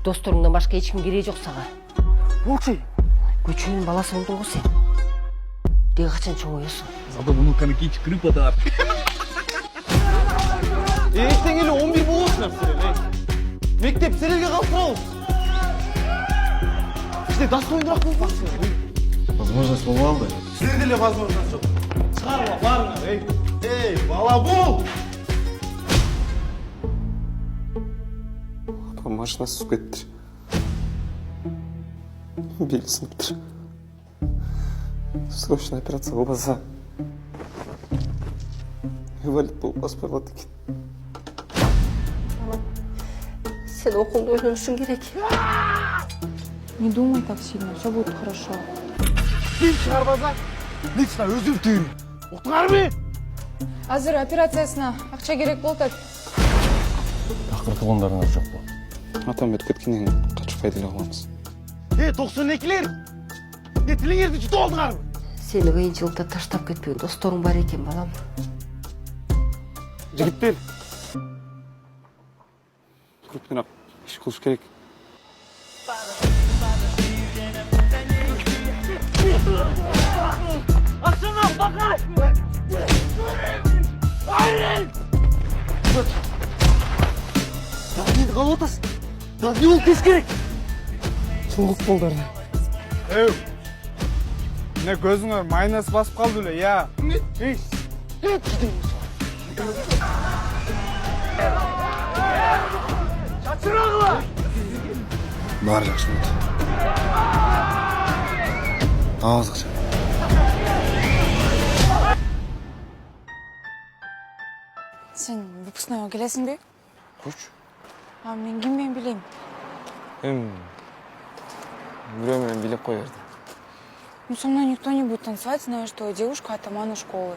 Досторуңдан башка эч ким кереги жок сага. Болчу. Көчөнүн баласы болдуң го сен. Деги качан чоңоёсуң? Зато внуканы кич кырып атат. Эртең эле 11 болосуңар силер. Мектеп силерге калтырабыз. Бизде достойнураак болбосуңар. Возможность болмалды. Силерде эле возможность жок. Чыгарма барыңар, эй, бала бул. Апам машинасы түсіп кетті. Белі сыныптыр. Срочная операция болмаса инвалид болып баспайлады екен. Сен окуңду ойлонушуң керек. Не думай так сильно, все будет хорошо. Ким чыгарбаса, лично өзүм түйүн. Уктуңарбы? Азыр операциясына акча керек болуп атат. Такыр туугандарыңар жокпу? Атам өтүп кеткенден кийин качып эле калганбыз. 92'ler. Тилиңерди жутуп алдыңарбы? Сени кыйынчылыкта таштап кетпеген досторуң бар экен, балам. Жигиттер. Көптүнак иш кылыш керек. Акшана бакай! Айрын! Дагы калып атасың. Дагы не болуп тез керек? Чыңгыз болдары. Эу. Не көзүңөр майонез басып калды эле, я. Эй. Чачырагыла. Баары жакшы болду. Аз акча. Сен выпускнойго келесиңби? Койчу. А мен ким менен билейм? Бирөө менен билеп кой берди. Ну, со мной никто не будет танцевать, знаю, что я девушка атамана школы.